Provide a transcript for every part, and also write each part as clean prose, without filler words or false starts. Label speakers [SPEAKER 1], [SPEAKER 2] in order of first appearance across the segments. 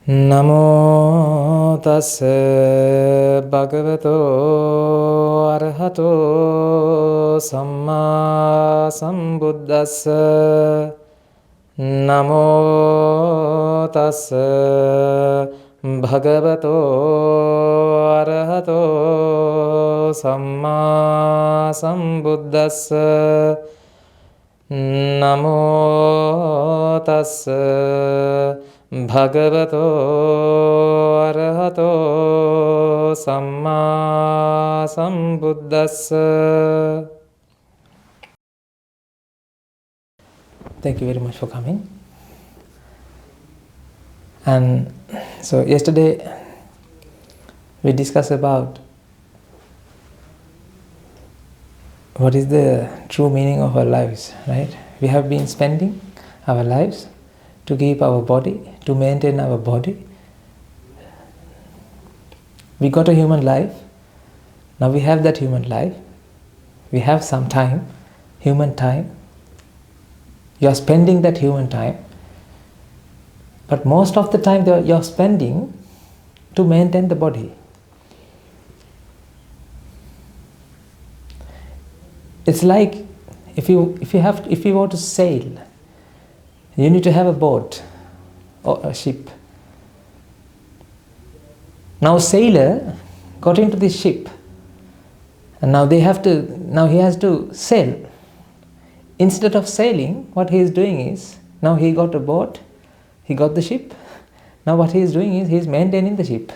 [SPEAKER 1] Namo tassa bhagavato arahato samma sambuddhassa. Namo tassa bhagavato arahato samma sambuddhassa. Namo tassa bhagavato arahato samma sambuddhassa. Thank you very much for coming. And so yesterday we discussed about what is the true meaning of our lives, right? We have been spending our lives to keep our body, to maintain our body. We got a human life. Now we have that human life. We have some time, human time. You are spending that human time. But most of the time you are spending to maintain the body. It's like if you want to sail, you need to have a boat or a ship. Now sailor got into this ship, and now he has to sail. Instead of sailing, what he is doing is, now he got a boat, he got the ship. Now what he is doing is, he is maintaining the ship.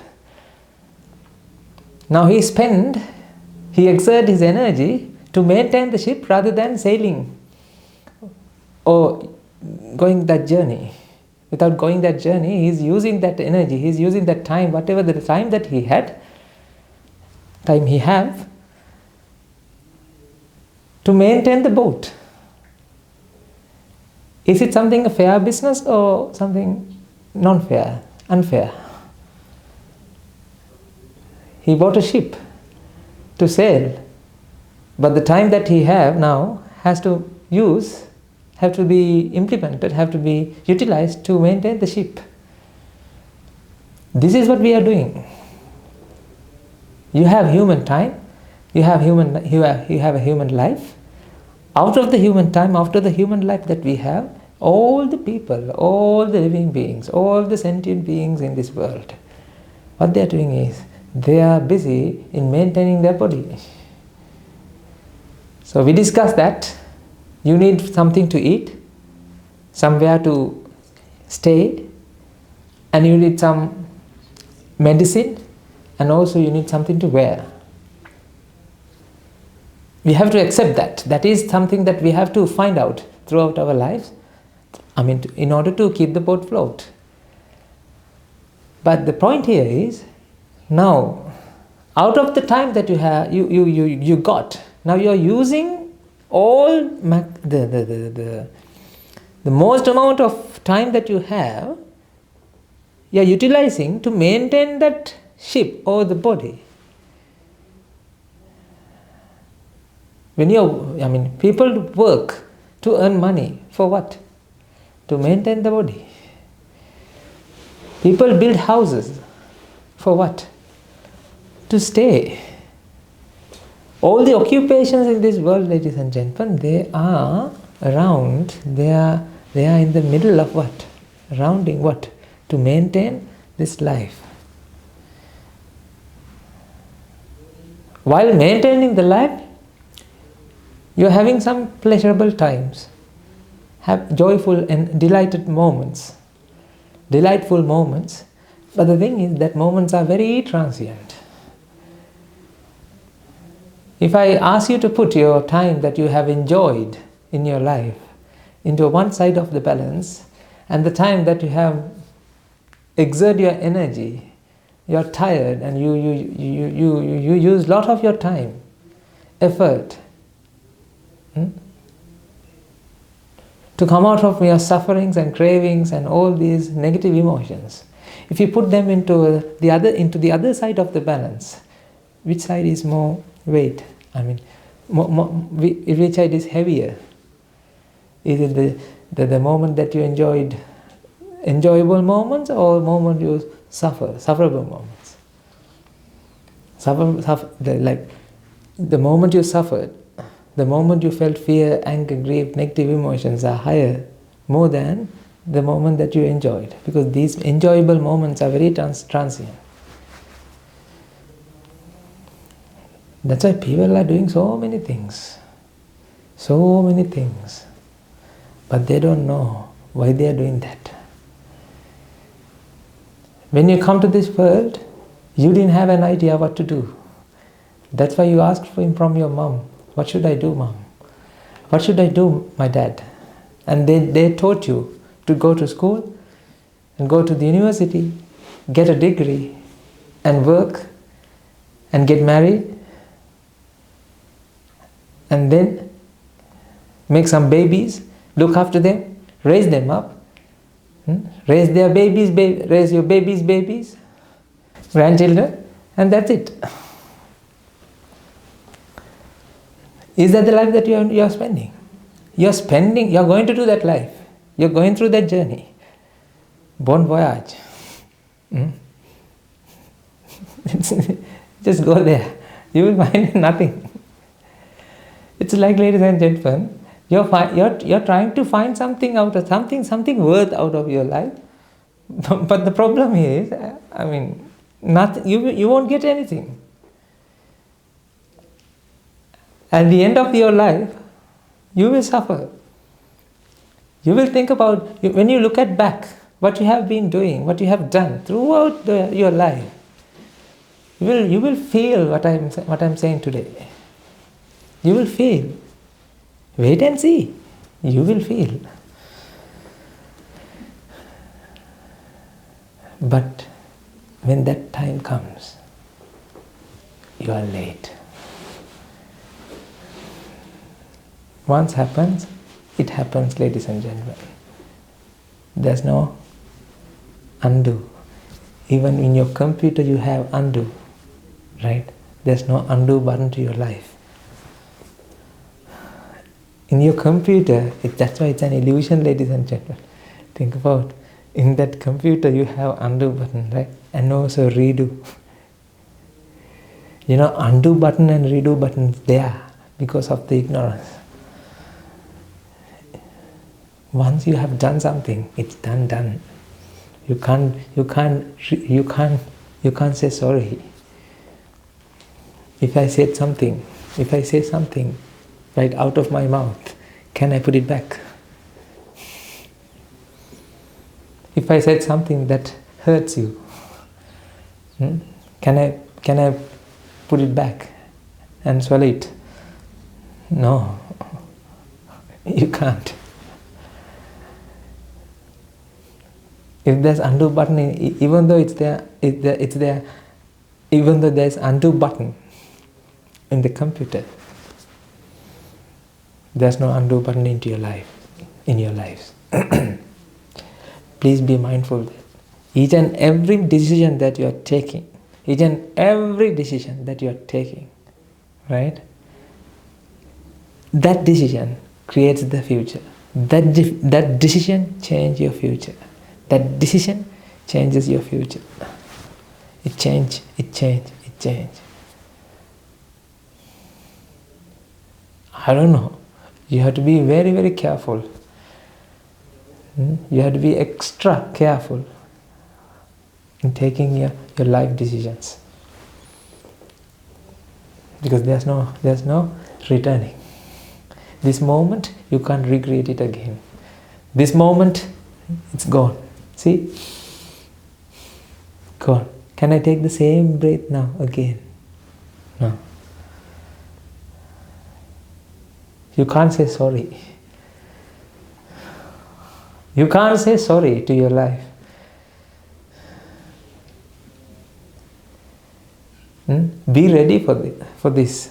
[SPEAKER 1] Now he exerts his energy to maintain the ship rather than sailing or going that journey. Without going that journey, he is using that energy, he is using that time, whatever the time that he have, to maintain the boat. Is it something a fair business or something non-fair, unfair? He bought a ship to sail, but the time that he have now have to be implemented, have to be utilized to maintain the ship. This is what we are doing. You have human time, you have a human life. Out of the human time, after the human life that we have, all the people, all the living beings, all the sentient beings in this world, what they are doing is, they are busy in maintaining their body. So we discussed that you need something to eat, somewhere to stay, and you need some medicine, and also you need something to wear. We have to accept that. That is something that we have to find out throughout our lives. In order to keep the boat afloat. But the point here is, now, out of the time that you have, you got, now you are using all the most amount of time that you have, you are utilizing to maintain that ship or the body. People work to earn money for what? To maintain the body. People build houses for what? To stay. All the occupations in this world, ladies and gentlemen, they are in the middle of what? Surrounding what? To maintain this life. While maintaining the life, you are having some pleasurable times, have joyful and delightful moments. But the thing is that moments are very transient. If I ask you to put your time that you have enjoyed in your life into one side of the balance, and the time that you have exert your energy, you are tired and you use a lot of your time, effort, to come out of your sufferings and cravings and all these negative emotions. If you put them into the other side of the balance, which side is more weight? Which side is heavier? Is it the moment that you enjoyed enjoyable moments or moments you sufferable moments. Like the moment you suffered, the moment you felt fear, anger, grief, negative emotions are higher, more than the moment that you enjoyed. Because these enjoyable moments are very transient. That's why people are doing so many things. So many things. But they don't know why they are doing that. When you come to this world, you didn't have an idea what to do. That's why you asked from your mom, what should I do, mom? What should I do, my dad? And they taught you to go to school and go to the university, get a degree and work and get married and then make some babies, look after them, raise them up, raise their babies, raise your babies, grandchildren, and that's it. Is that the life that you are spending? You are going to do that life. You are going through that journey. Bon voyage. Just go there. You will find nothing. It's like, ladies and gentlemen, you're trying to find something out of something worth out of your life. But the problem is, nothing. You won't get anything. At the end of your life, you will suffer. You will think about, when you look at back, what you have been doing, what you have done throughout your life. You will feel what I'm saying today. You will feel. Wait and see. You will feel. But when that time comes, you are late. Once happens, it happens, ladies and gentlemen. There's no undo. Even in your computer you have undo, right? There's no undo button to your life. In your computer, that's why it's an illusion, ladies and gentlemen. Think about, in that computer you have undo button, right? And also redo. Undo button and redo buttons there because of the ignorance. Once you have done something, it's done. You can't say sorry. If I say something right out of my mouth, can I put it back? If I said something that hurts you, can I put it back and swallow it? No, you can't. If there's undo button, even though it's there, even though there's undo button in the computer, there's no undo button in your lives. Please be mindful that each and every decision that you are taking, right? That decision creates the future. That decision changes your future. That decision changes your future. It change. I don't know. You have to be very, very careful. You have to be extra careful in taking your life decisions. Because there's no returning. This moment, you can't recreate it again. This moment, it's gone. See? Gone. Can I take the same breath now again? No. You can't say sorry. You can't say sorry to your life. Be ready for this.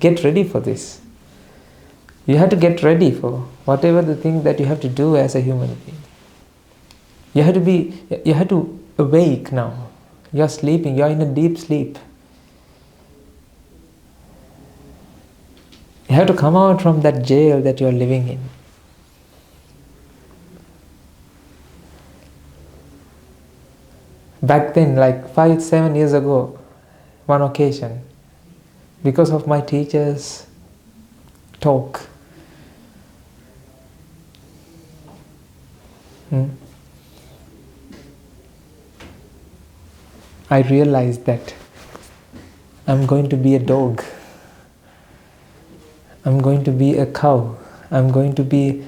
[SPEAKER 1] Get ready for this. You have to get ready for whatever the thing that you have to do as a human being. You have to awake now. You're sleeping, you're in a deep sleep. You have to come out from that jail that you're living in. Back then, like 5-7 years ago, one occasion, because of my teacher's talk, I realized that I'm going to be a dog, I'm going to be a cow, I'm going to be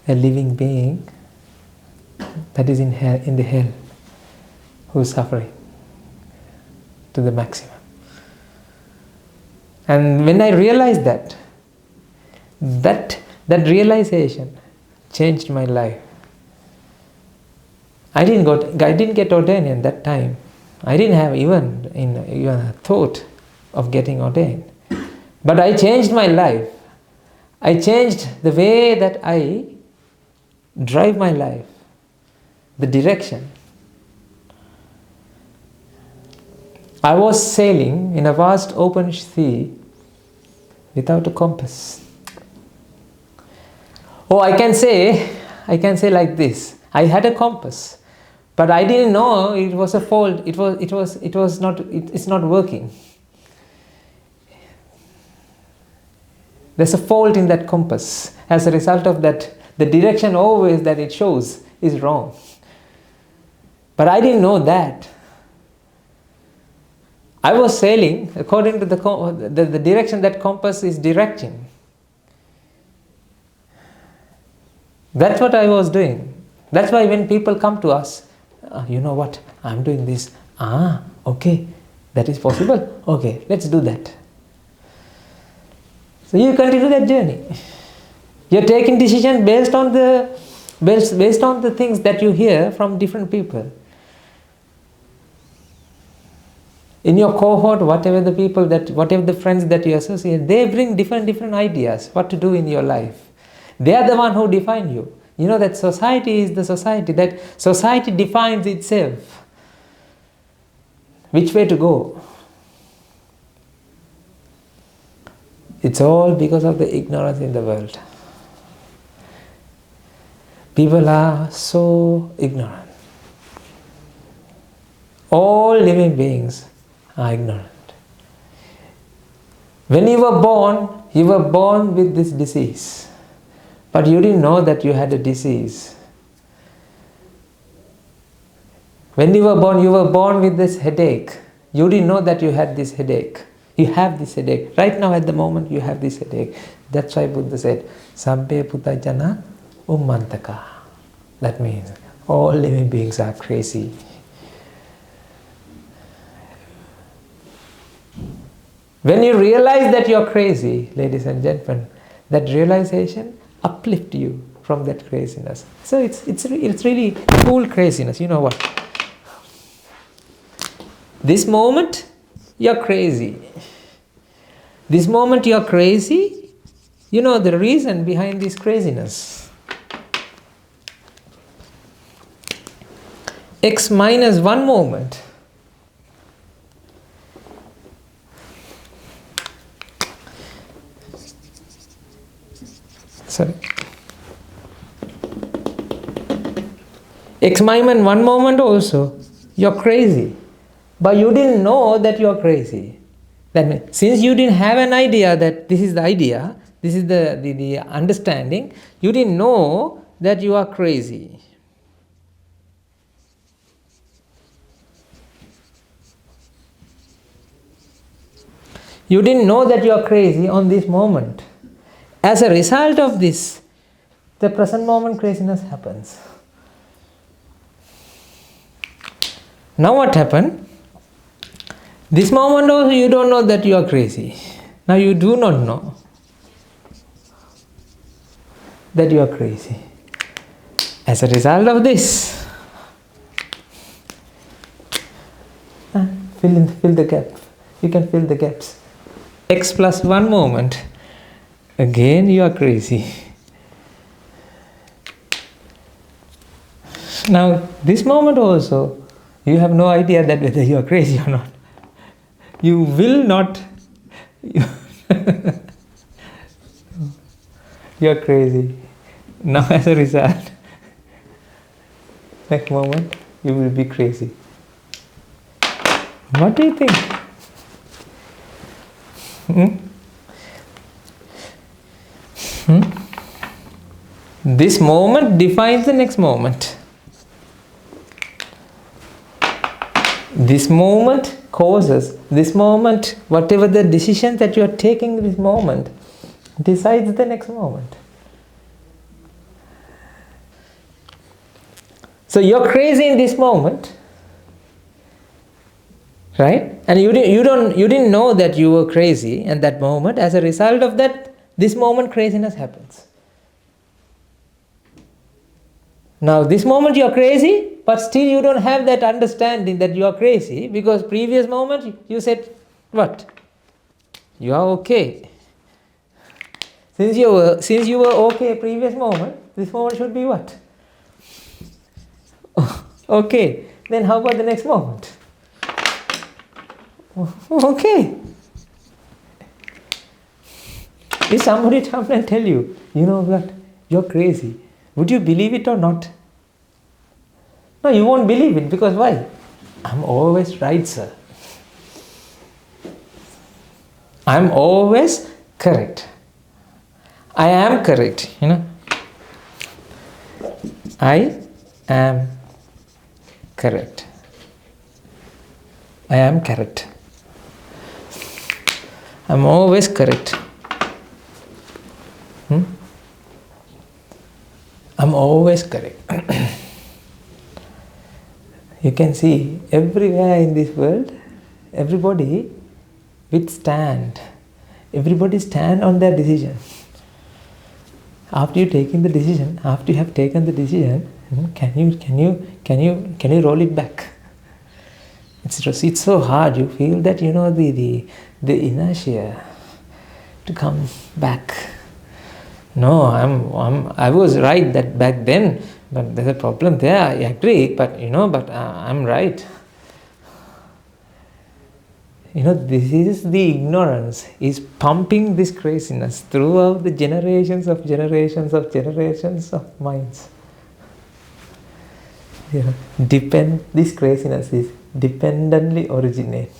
[SPEAKER 1] a living being that is in the hell, who is suffering to the maximum. And when I realized that realization changed my life. I didn't get ordained at that time. I didn't have even a thought of getting ordained. But I changed my life. I changed the way that I drive my life, the direction. I was sailing in a vast open sea without a compass. Oh, I can say like this. I had a compass, but I didn't know it was a fault. It's not working. There's a fault in that compass. As a result of that, the direction always that it shows is wrong. But I didn't know that. I was sailing according to the direction that compass is directing. That's what I was doing. That's why when people come to us, you know what, I'm doing this. Okay, that is possible. Okay, let's do that. So you continue that journey. You're taking decisions based on the things that you hear from different people. In your cohort, whatever the friends that you associate, they bring different ideas what to do in your life. They are the one who define you. You know that society is the society. That society defines itself. Which way to go? It's all because of the ignorance in the world. People are so ignorant. All living beings are ignorant. When you were born with this disease. But you didn't know that you had a disease. When you were born with this headache. You didn't know that you had this headache. You have this headache. Right now at the moment you have this headache. That's why Buddha said, Sabbe Puttajana Ummantaka. That means all living beings are crazy. When you realize that you're crazy, ladies and gentlemen, that realization uplift you from that craziness. So it's really cool craziness. You know what? This moment you're crazy. This moment you're crazy. You know the reason behind this craziness. X minus one moment. Sorry. X minus one moment also, you're crazy. But you didn't know that you're crazy. That means, since you didn't have an idea that this is the idea, this is the understanding, you didn't know that you are crazy. You didn't know that you are crazy on this moment. As a result of this, the present moment craziness happens. Now what happened? This moment also you don't know that you are crazy. Now you do not know that you are crazy. As a result of this, fill the gap. You can fill the gaps. X plus one moment. Again you are crazy. Now this moment also, you have no idea that whether you are crazy or not. You will not. You are crazy. Now as a result, next moment you will be crazy. What do you think? This moment defines the next moment. This moment causes, this moment, whatever the decision that you are taking in this moment, decides the next moment. So you're crazy in this moment, right? And you didn't know that you were crazy in that moment. As a result of that, this moment craziness happens. Now this moment you are crazy, but still you don't have that understanding that you are crazy, because previous moment you said what? You are okay. Since you were okay previous moment, this moment should be what? Okay. Then how about the next moment? Okay. If somebody comes and tell you, you know what, you're crazy, would you believe it or not? No, you won't believe it, because why? I'm always right, sir. I'm always correct. I am correct, I am correct. I am correct. I'm always correct. I'm always correct. You can see everywhere in this world, everybody stand on their decision. After you taking the decision, after you have taken the decision, can you roll it back? It's so hard. You feel that the inertia to come back. No, I was right that back then, but there's a problem there. I agree, but I'm right. This is the ignorance is pumping this craziness throughout the generations of minds. This craziness is dependently originate.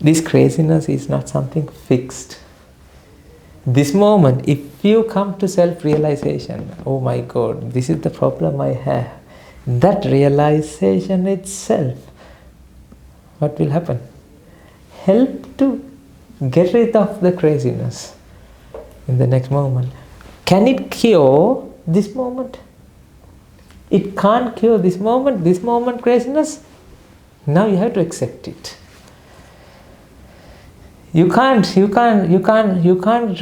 [SPEAKER 1] This craziness is not something fixed. This moment, if you come to self-realization, oh my God, this is the problem I have. That realization itself, what will happen? Help to get rid of the craziness in the next moment. Can it cure this moment? It can't cure this moment craziness. Now you have to accept it. You can't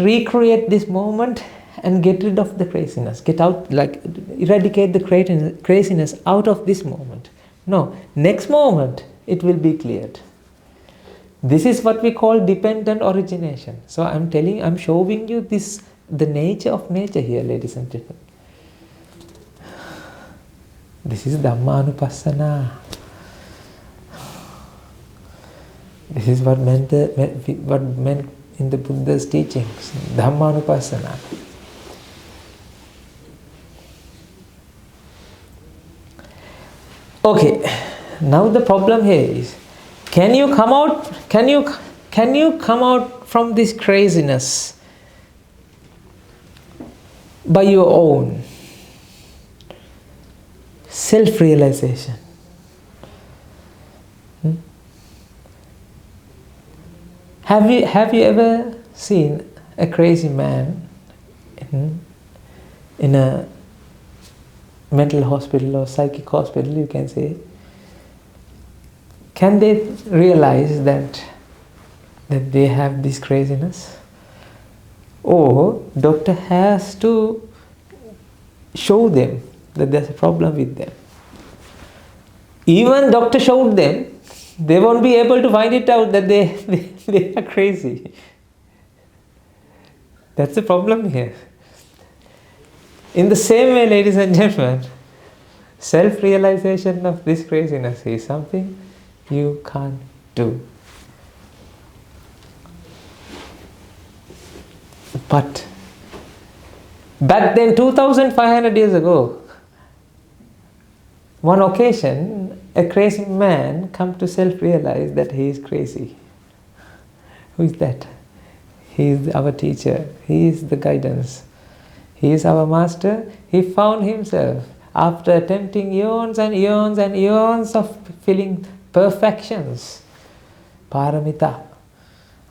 [SPEAKER 1] recreate this moment and get rid of the craziness. Eradicate the craziness out of this moment. No, next moment it will be cleared. This is what we call dependent origination. So I'm showing you the nature of nature here, ladies and gentlemen. This is Dhammanupassana. This is what meant in the Buddha's teachings, Dhammanupassana. Okay, now the problem here is, can you come out from this craziness by your own self-realization? Have you ever seen a crazy man in a mental hospital or psychic hospital, you can say? Can they realize that they have this craziness? Or doctor has to show them that there's a problem with them. Even doctor showed them, they won't be able to find it out that they are crazy. That's the problem here. In the same way, ladies and gentlemen, self-realization of this craziness is something you can't do. But back then, 2500 years ago, one occasion, a crazy man come to self-realize that he is crazy. Who is that? He is our teacher. He is the guidance. He is our master. He found himself after attempting eons and eons and eons of feeling perfections, paramita.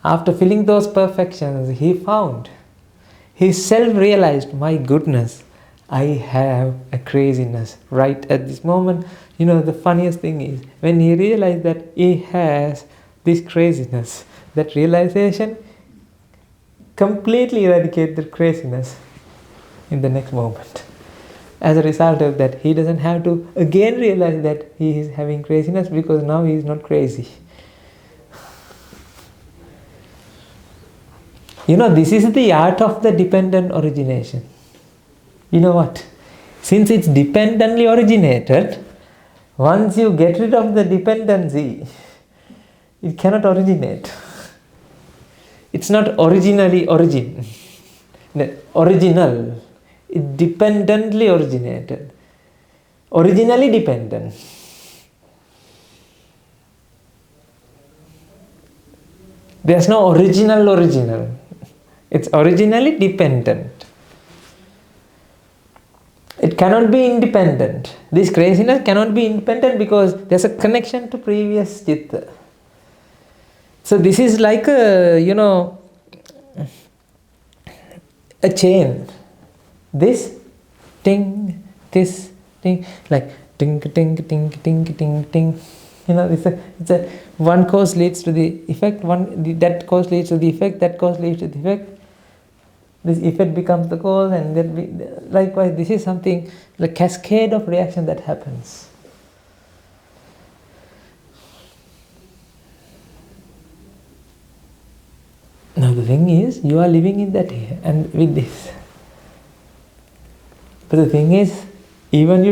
[SPEAKER 1] After feeling those perfections, he self-realized, my goodness, I have a craziness right at this moment. The funniest thing is, when he realized that he has this craziness, that realization completely eradicated the craziness in the next moment. As a result of that, he doesn't have to again realize that he is having craziness, because now he is not crazy. This is the art of the dependent origination. You know what? Since it's dependently originated, once you get rid of the dependency, it cannot originate. It's not originally original. It dependently originated. Originally dependent. There's no original. It's originally dependent. It cannot be independent. This craziness cannot be independent because there's a connection to previous chitta. So this is like a chain. This ting, like ting, ting, ting, ting, ting, ting. It's a one cause leads to the effect. That cause leads to the effect. That cause leads to the effect. This effect becomes the cause, and then likewise, this is something like cascade of reaction that happens. Now the thing is, you are living in that here and with this. But the thing is, even you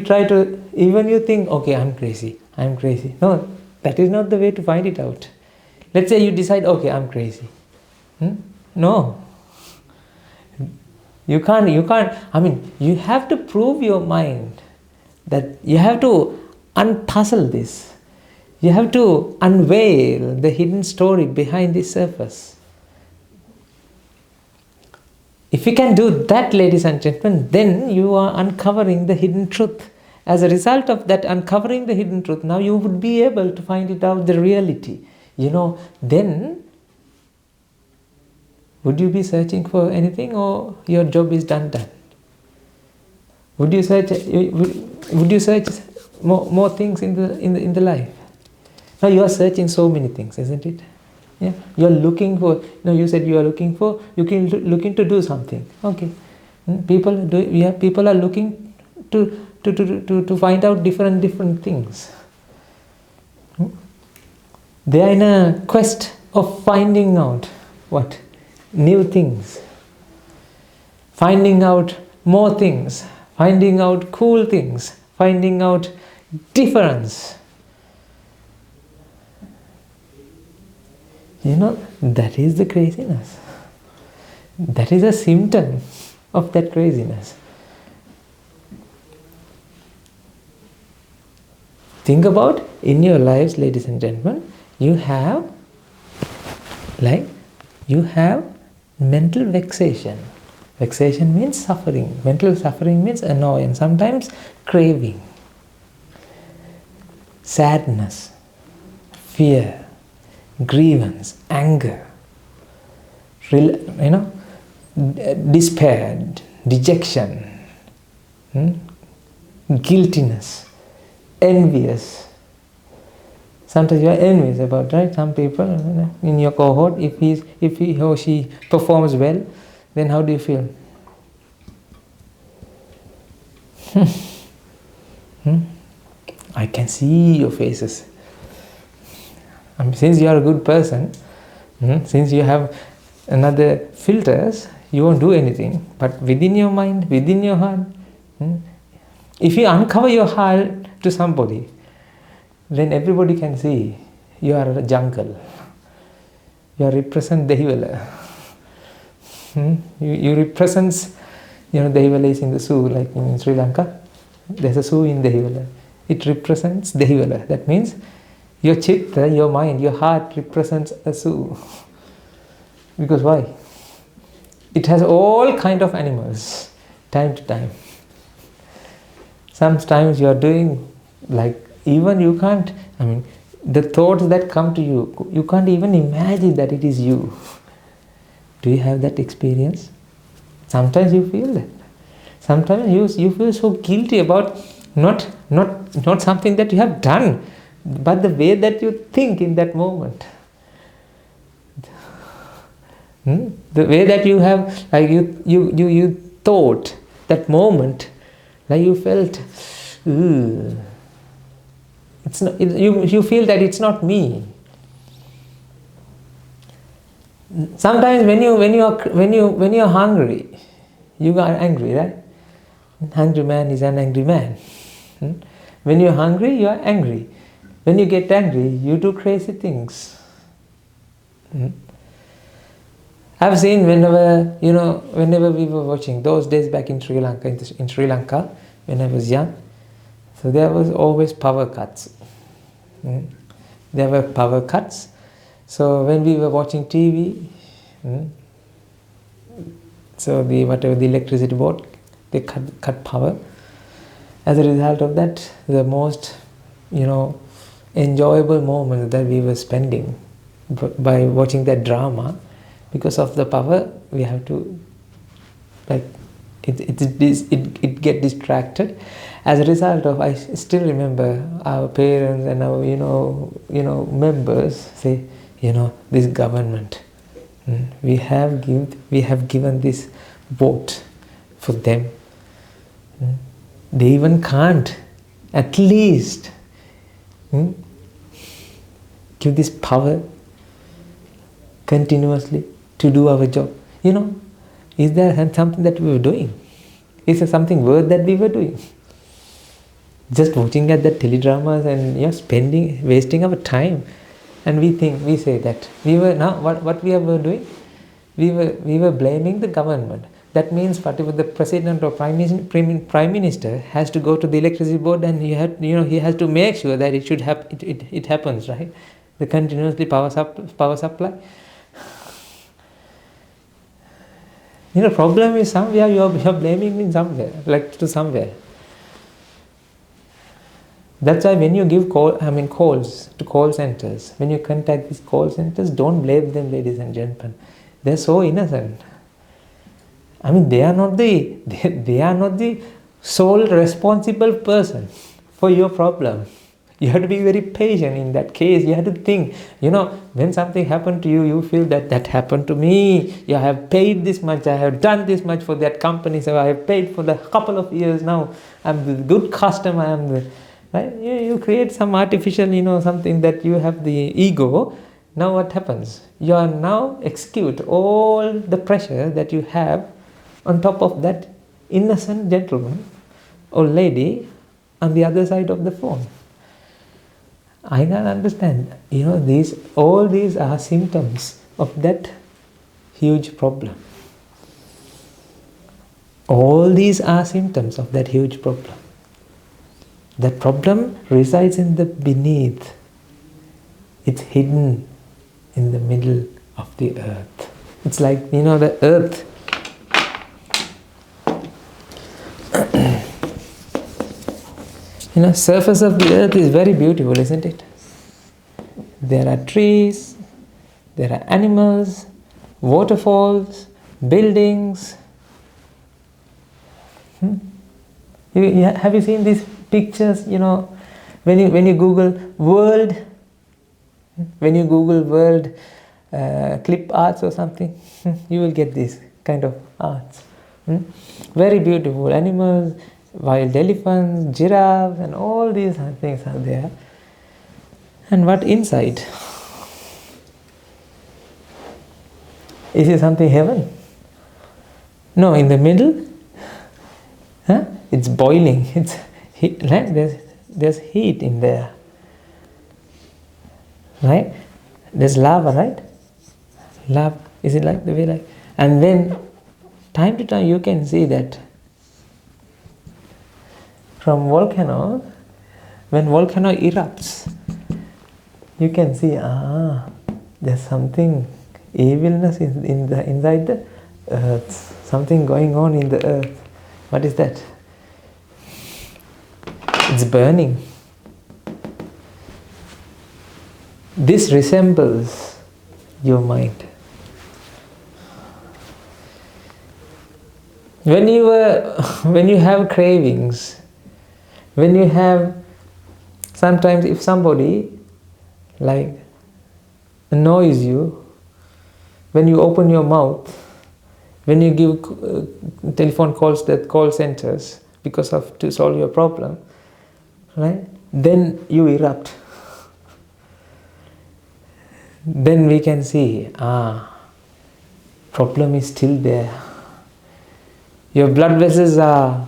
[SPEAKER 1] think, okay, I'm crazy. No, that is not the way to find it out. Let's say you decide, okay, I'm crazy. No. You can't, you have to prove your mind that you have to unpuzzle this. You have to unveil the hidden story behind the surface. If you can do that, ladies and gentlemen, then you are uncovering the hidden truth. As a result of that uncovering the hidden truth, now you would be able to find it out, the reality. Then would you be searching for anything, or your job is done? Would you search more things in the life? Now you are searching so many things, isn't it? Yeah, you are looking for. You said you are looking for. Looking to do something. Okay, people are looking to find out different things. They are in a quest of finding out what new things, finding out more things, finding out cool things, finding out difference. That is the craziness. That is a symptom of that craziness. Think about, in your lives, ladies and gentlemen, you have mental vexation. Vexation means suffering. Mental suffering means annoyance, sometimes craving, sadness, fear, grievance, anger, despair, dejection, guiltiness, envious. Sometimes you are envious about, right? Some people in your cohort, if he or she performs well, then how do you feel? I can see your faces. Since you are a good person, since you have another filters, you won't do anything. But within your mind, within your heart, if you uncover your heart to somebody, then everybody can see you are a jungle. You represent the healer. You represents, the Devala is in the zoo, like in Sri Lanka. There's a zoo in Devala. It represents Devala. That means your chitta, your mind, your heart represents a zoo. Because why? It has all kind of animals, time to time. Sometimes you are doing, like, even you can't, the thoughts that come to you, you can't even imagine that it is you. Do you have that experience? Sometimes you feel that. Sometimes you feel so guilty about not something that you have done, but the way that you think in that moment. The way that you have, like you thought that moment, like you felt, it's not. You feel that it's not me. Sometimes when you're hungry, you are angry, right? Hungry man is an angry man. When you're hungry, you are angry. When you get angry, you do crazy things. I've seen whenever we were watching those days back in Sri Lanka, when I was young, so there was always power cuts. There were power cuts. So when we were watching TV, so the electricity board, they cut power. As a result of that, the most enjoyable moments that we were spending by watching that drama, because of the power, we have to, like, it get distracted. As a result of, I still remember our parents and our members say, this government, we have given this vote for them. They even can't at least give this power continuously to do our job. Is there something that we were doing? Is there something worth that we were doing? Just watching at the teledramas and wasting our time. And we say that we were now what we were doing? We were blaming the government. That means whatever the president or prime minister has to go to the electricity board, and he has to make sure that it should happen. It happens, right? The continuously power supply. Problem is somewhere you're blaming in somewhere, like to somewhere. That's why when you give calls to call centers, when you contact these call centers, don't blame them, ladies and gentlemen. They're so innocent. They are not the sole responsible person for your problem. You have to be very patient in that case. You have to think, when something happened to you, you feel that happened to me. I have paid this much, I have done this much for that company, so I have paid for the couple of years now. I'm the good customer. Right? You create some artificial, something that you have the ego. Now what happens? You are now execute all the pressure that you have on top of that innocent gentleman or lady on the other side of the phone. I can understand. All these are symptoms of that huge problem. All these are symptoms of that huge problem. That problem resides in the beneath. It's hidden in the middle of the earth. It's like, the earth. Surface of the earth is very beautiful, isn't it? There are trees, there are animals, waterfalls, buildings. Have you seen these pictures? When you Google world, clip arts or something, you will get this kind of arts. Very beautiful animals, wild elephants, giraffes, and all these things are there. And what inside? Is it something heaven? No, in the middle, it's boiling. It's heat, right? There's heat in there, right? There's lava, right? Lava. Is it like the way like? And then time to time you can see that from volcano, when volcano erupts, you can see, there's something evilness inside the earth, something going on in the earth. What is that? It's burning. This resembles your mind. When you have cravings, when you have, sometimes if somebody like annoys you, when you open your mouth, when you give telephone calls to call centers to solve your problem, right? Then you erupt. Then we can see, problem is still there. Your blood vessels are,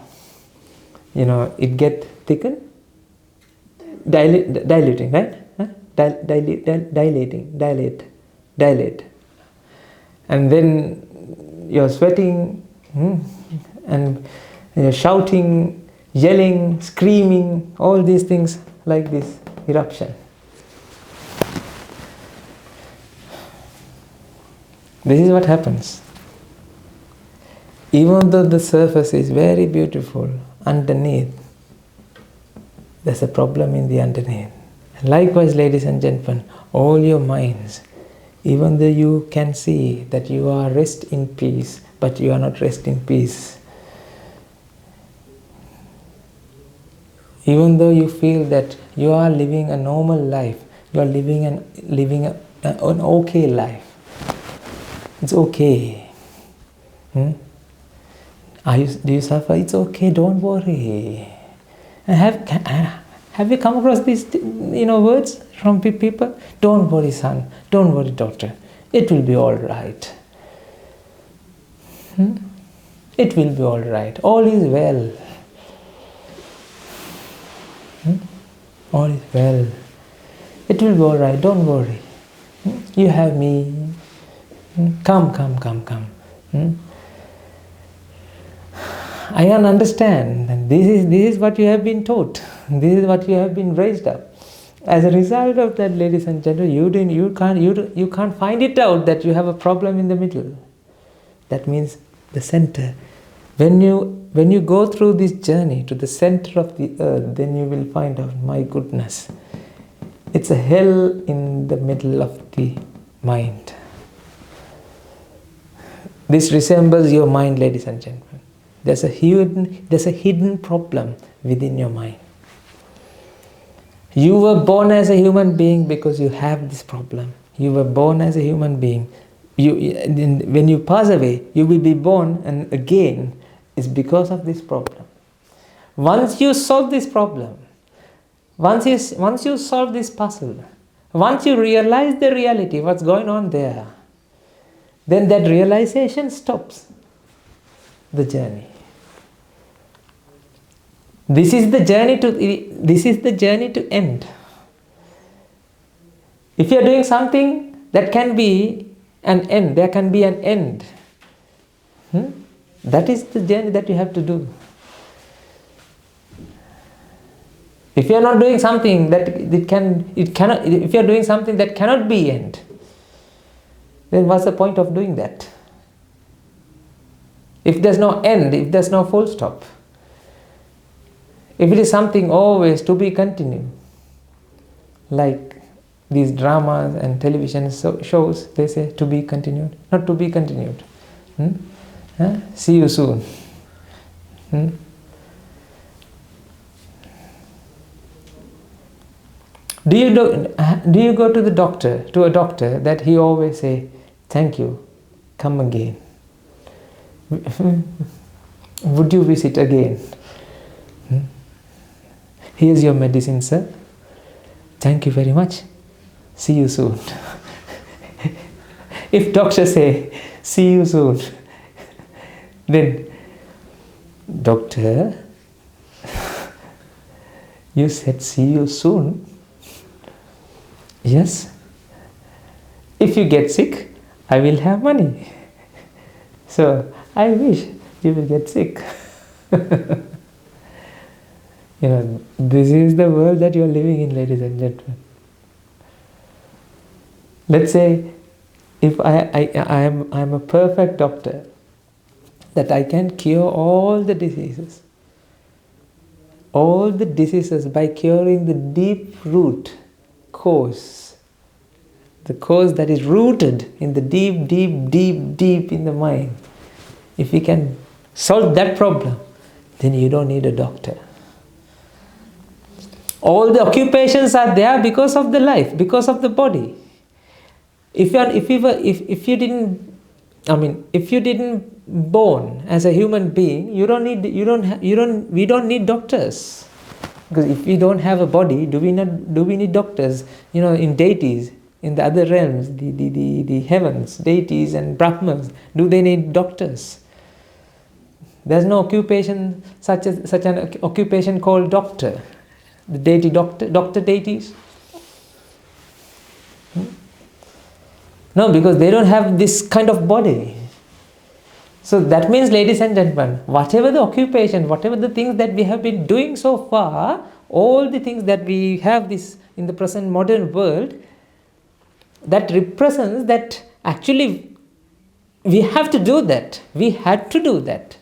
[SPEAKER 1] it get thickened, dilating, right? Dilate. And then you're sweating, and you're shouting, yelling, screaming, all these things like this eruption. This is what happens. Even though the surface is very beautiful, underneath, there's a problem in the underneath. And likewise, ladies and gentlemen, all your minds, even though you can see that you are rest in peace, but you are not rest in peace. Even though you feel that you are living a normal life, you are living an okay life. It's okay. Do you suffer? It's okay, don't worry. Have you come across these words from people? Don't worry, son. Don't worry, daughter. It will be all right. It will be all right. All is well. All is well. It will be all right. Don't worry. You have me. Come. I can understand. And this is what you have been taught. This is what you have been raised up. As a result of that, ladies and gentlemen, you can't find it out that you have a problem in the middle. That means the center. When you go through this journey to the center of the earth, then you will find out, my goodness, it's a hell in the middle of the mind. This resembles your mind, ladies and gentlemen. There's a hidden problem within your mind. You were born as a human being because you have this problem. You were born as a human being. When you pass away, you will be born and again. It's because of this problem. Once you solve this problem, once you solve this puzzle, once you realize the reality, what's going on there, then that realization stops the journey. This is the journey to end. If you are doing something that can be an end, there can be an end. That is the journey that you have to do. If you are not doing something if you are doing something that cannot be end, then what's the point of doing that? If there's no end, if there's no full stop, if it is something always to be continued, like these dramas and television shows, they say to be continued, not to be continued. See you soon. Do you go to a doctor that he always say, thank you, come again? Would you visit again? Here's your medicine, sir. Thank you very much. See you soon. If doctor say, see you soon, then, doctor, you said see you soon. Yes. If you get sick, I will have money. So I wish you will get sick. This is the world that you are living in, ladies and gentlemen. Let's say if I'm a perfect doctor, that I can cure all the diseases by curing the deep root cause, the cause that is rooted in the deep in the mind. If we can solve that problem, then you don't need a doctor. All the occupations are there because of the life, because of the body. If you didn't born as a human being, we don't need doctors. Because if we don't have a body, do we need doctors? In deities, in the other realms, the heavens, deities and brahmas, do they need doctors? There's no occupation such an occupation called doctor. The deity doctor deities. No, because they don't have this kind of body. So that means, ladies and gentlemen, whatever the occupation, whatever the things that we have been doing so far, all the things that we have this in the present modern world, that represents that actually we have to do that. We had to do that.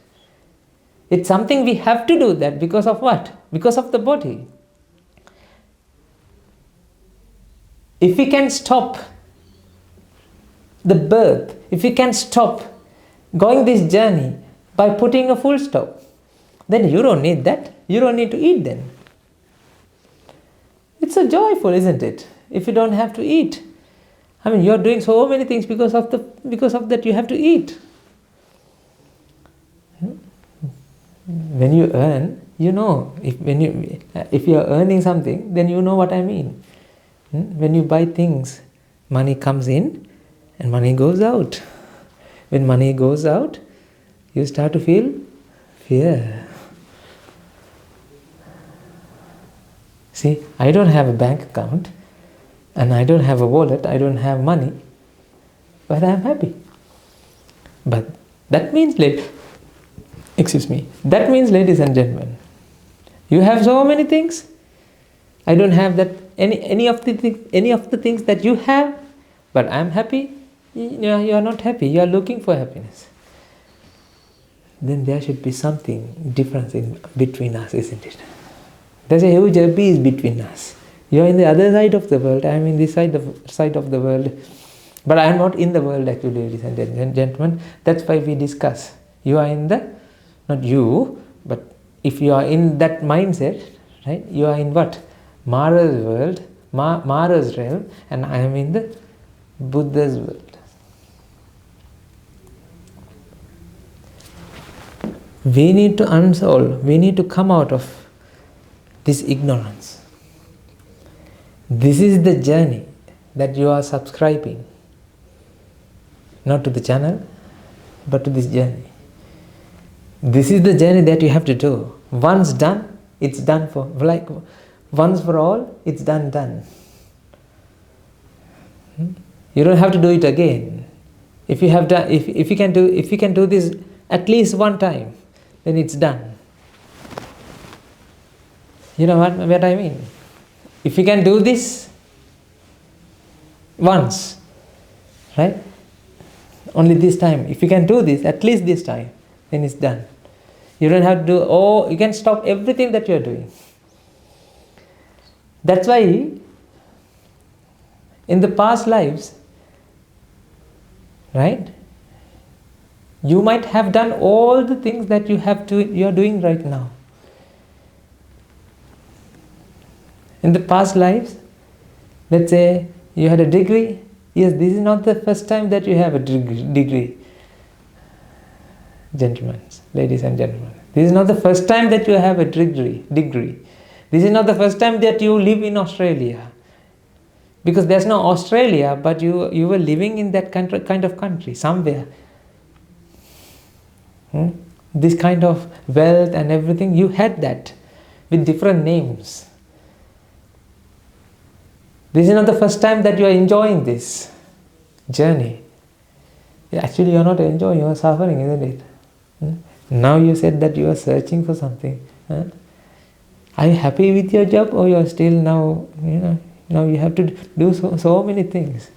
[SPEAKER 1] It's something we have to do that because of what? Because of the body. If we can stop the birth, if we can stop going this journey by putting a full stop, then you don't need that. You don't need to eat then. It's so joyful, isn't it? If you don't have to eat. You're doing so many things because of that you have to eat. When you earn, if you are earning something, then you know what I mean. When you buy things, money comes in and money goes out. When money goes out, you start to feel fear. See, I don't have a bank account and I don't have a wallet, I don't have money, but I am happy. But that means, ladies and gentlemen, you have so many things. I don't have that any of the things that you have, but I am happy. You are not happy. You are looking for happiness. Then there should be something different between us, isn't it? There's a huge abyss between us. You are in the other side of the world. I am in this side of the world. But I am not in the world actually, ladies and gentlemen. That's why we discuss. You are in the, not you, but if you are in that mindset, right? You are in what? Mara's world, Mara's realm, and I am in the Buddha's world. We need to unsolve, we need to come out of this ignorance. This is the journey that you are subscribing, not to the channel, but to this journey. This is the journey that you have to do. Once done, it's done for, like once for all, it's done. You don't have to do it again. If you have done, if you can do this at least one time, then it's done. You know what I mean? If you can do this once, right? Only this time. If you can do this at least this time, then it's done. You don't have to do, you can stop everything that you are doing. That's why in the past lives, right, you might have done all the things that you are doing right now. In the past lives, let's say you had a degree. Yes, this is not the first time that you have a degree. Gentlemen, ladies and gentlemen, this is not the first time that you have a degree. This is not the first time that you live in Australia. Because there's no Australia, but you were living in that kind of country, somewhere. This kind of wealth and everything, you had that with different names. This is not the first time that you are enjoying this journey. Actually, you are not enjoying, you are suffering, isn't it? Hmm? Now you said that you are searching for something. Huh? Are you happy with your job, or you are still now, now you have to do so many things?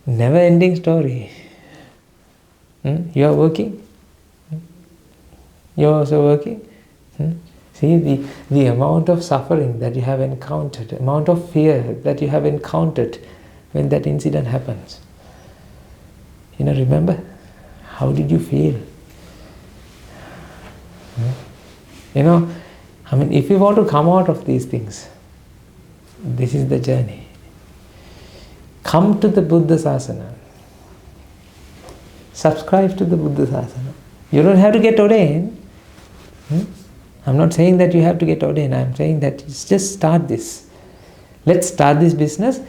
[SPEAKER 1] Never ending story. You are working. You are also working. See the amount of suffering that you have encountered, amount of fear that you have encountered when that incident happens. Remember? How did you feel? If you want to come out of these things, this is the journey. Come to the Buddha Sasana. Subscribe to the Buddha Sasana. You don't have to get ordained. I'm not saying that you have to get ordained. I'm saying that just start this. Let's start this business.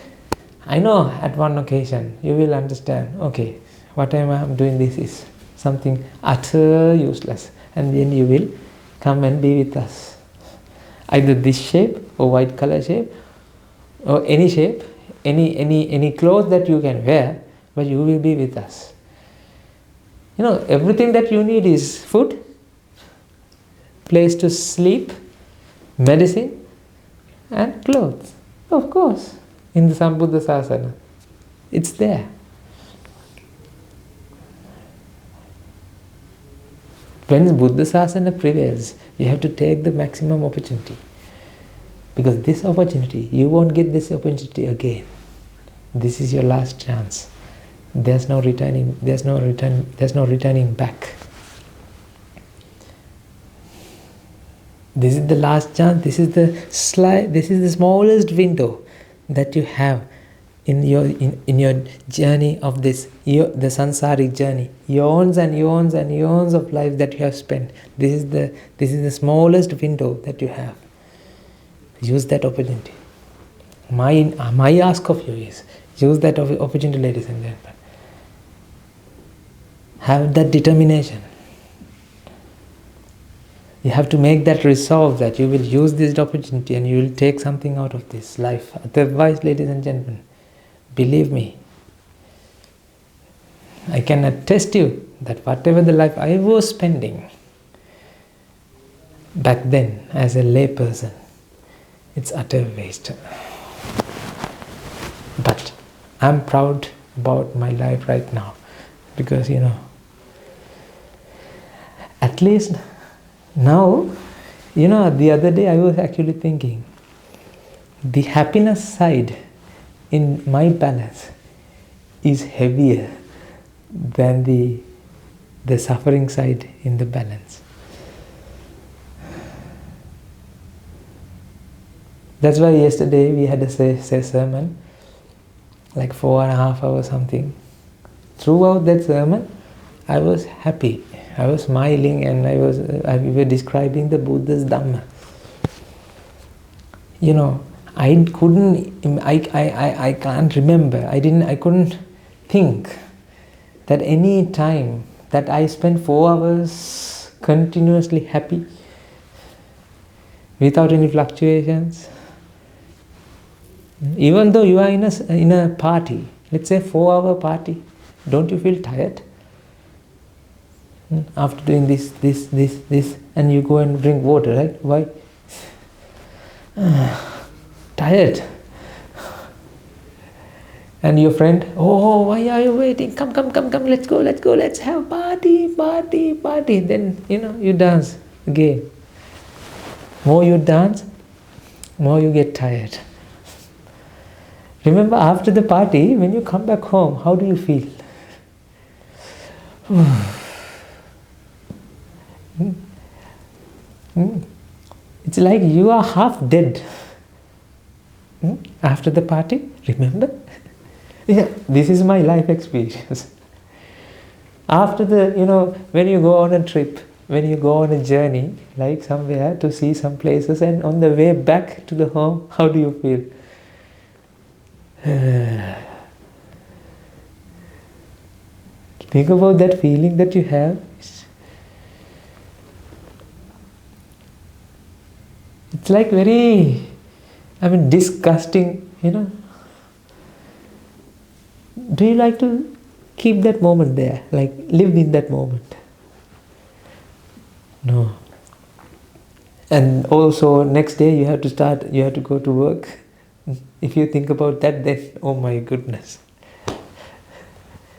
[SPEAKER 1] I know at one occasion you will understand, okay, whatever I'm doing, this is something utter useless. And then you will come and be with us. Either this shape or white color shape or any shape, any clothes that you can wear, but you will be with us. Everything that you need is food, place to sleep, medicine, and clothes. Of course, in the Sambuddha Sasana, it's there. When Buddha Sasana prevails, you have to take the maximum opportunity. Because this opportunity, you won't get this opportunity again. This is your last chance. There's no returning back. This is the last chance. This is the smallest window that you have in your journey of the sansaric journey. Eons and eons and eons of life that you have spent. This is the smallest window that you have. Use that opportunity. My ask of you is, use that opportunity, ladies and gentlemen. Have that determination. You have to make that resolve that you will use this opportunity and you will take something out of this life. Otherwise, ladies and gentlemen, believe me, I can attest you that whatever the life I was spending back then as a lay person, it's utter waste. But I'm proud about my life right now because, at least now, the other day I was actually thinking, the happiness side in my balance is heavier than the suffering side in the balance. That's why yesterday we had a sermon, like 4.5 hours something. Throughout that sermon, I was happy. I was smiling and we were describing the Buddha's Dhamma. I can't remember. I couldn't think that any time that I spent 4 hours continuously happy, without any fluctuations. Even though you are in a party, let's say 4-hour party, don't you feel tired? After doing this, and you go and drink water, right? Why? Tired. And your friend, oh, why are you waiting? Come, let's go, let's have party. Then, you dance again. More you dance, more you get tired. Remember, after the party, when you come back home, how do you feel? It's like you are half dead after the party. Remember? Yeah, this is my life experience. After when you go on a trip, when you go on a journey, like somewhere to see some places, and on the way back to the home, how do you feel? Think about that feeling that you have. It's like very, disgusting, Do you like to keep that moment there? Like, live in that moment? No. And also next day you have to go to work. If you think about that, then oh my goodness.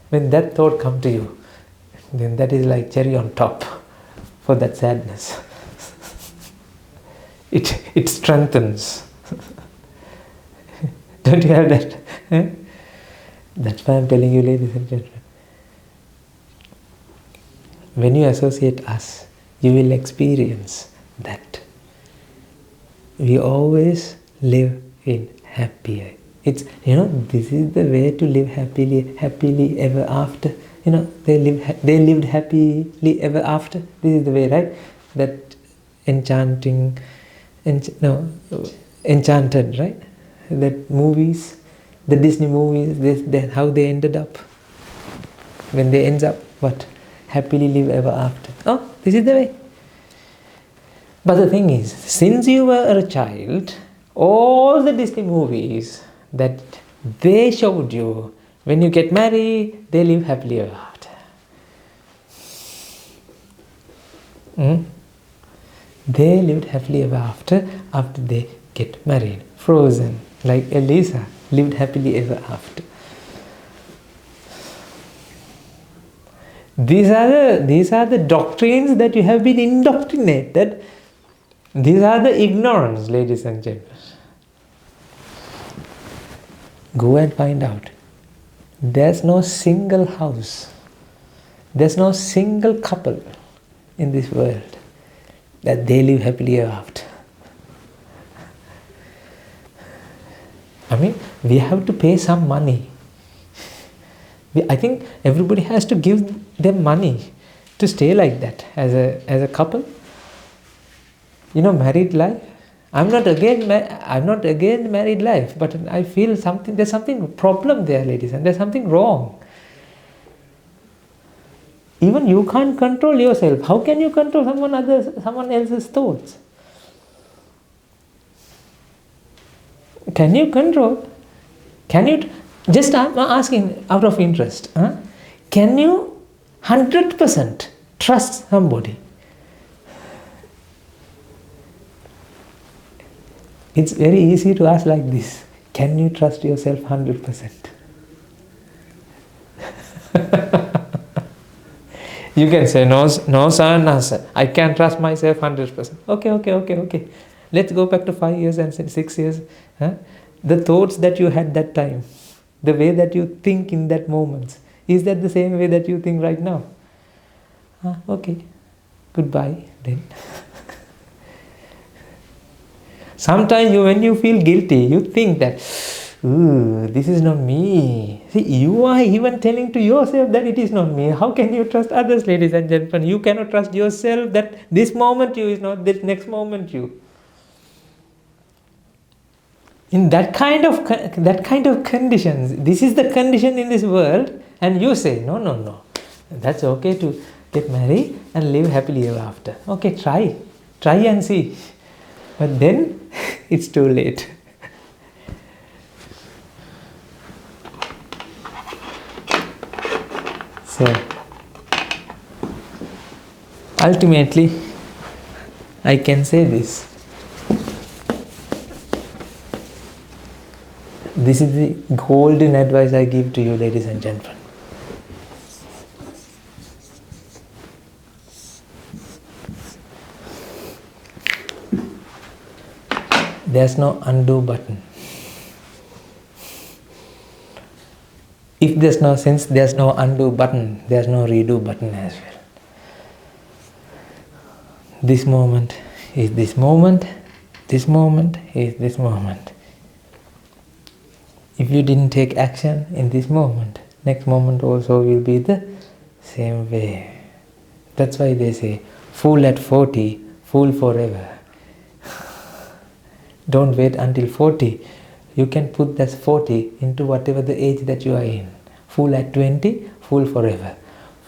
[SPEAKER 1] When that thought comes to you, then that is like cherry on top for that sadness. It strengthens. Don't you have that? That's why I'm telling you, ladies and gentlemen. When you associate us, you will experience that we always live in happy. It's, this is the way to live happily ever after. They lived happily ever after. This is the way, right? That enchanted, right? That movies, the Disney movies, how they ended up. When they end up, what? Happily live ever after. Oh, this is the way. But the thing is, since you were a child, all the Disney movies that they showed you, when you get married, they live happily ever after. They lived happily ever after they get married. Frozen, like Elisa, lived happily ever after. These are the doctrines that you have been indoctrinated. These are the ignorance, ladies and gentlemen. Go and find out. There's no single house, there's no single couple in this world that they live happily ever after. I mean, we have to pay some money. I think everybody has to give them money to stay like that as a couple. Married life. I'm not against married life, but I feel there's something problem there, ladies, and there's something wrong. Even you can't control yourself. How can you control someone else's thoughts? Can you control? Can you? Just I'm asking out of interest. Can you 100% trust somebody? It's very easy to ask like this. Can you trust yourself 100%? You can say, no sir, no sir. I can't trust myself 100%. Okay. Let's go back to 5 years and 6 years. The thoughts that you had that time, the way that you think in that moment, is that the same way that you think right now? Okay, goodbye then. Sometimes when you feel guilty, you think that, this is not me. See, you are even telling to yourself that it is not me. How can you trust others, ladies and gentlemen? You cannot trust yourself that this moment you is not this next moment you. In that kind of conditions, this is the condition in this world, and you say, no, that's okay to get married and live happily ever after. Okay, try and see. But then it's too late. So ultimately, I can say this. This is the golden advice I give to you, ladies and gentlemen. There's no undo button. Since there's no undo button, there's no redo button as well. This moment is this moment, this moment is this moment. If you didn't take action in this moment, next moment also will be the same way. That's why they say, fool at 40, fool forever. Don't wait until 40. You can put that 40 into whatever the age that you are in. Fool at 20, fool forever.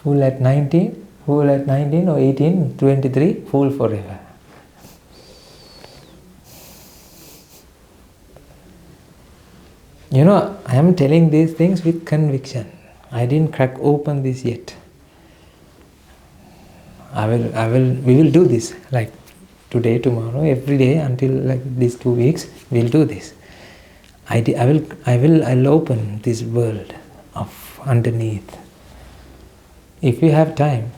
[SPEAKER 1] Fool at 19 or 18, 23, fool forever. I am telling these things with conviction. I didn't crack open this yet. We will do this, like today, tomorrow, every day until like these 2 weeks, we'll do this. I'll open this world of underneath. If we have time,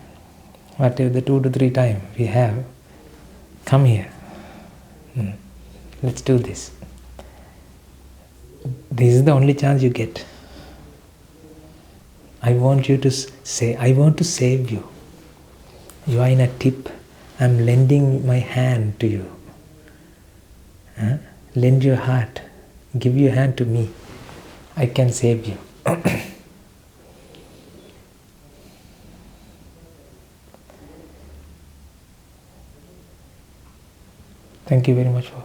[SPEAKER 1] whatever the 2 to 3 time we have, come here. Let's do this. This is the only chance you get. I want you to say, I want to save you. You are in a tip. I'm lending my hand to you. Lend your heart. Give your hand to me. I can save you. Thank you very much for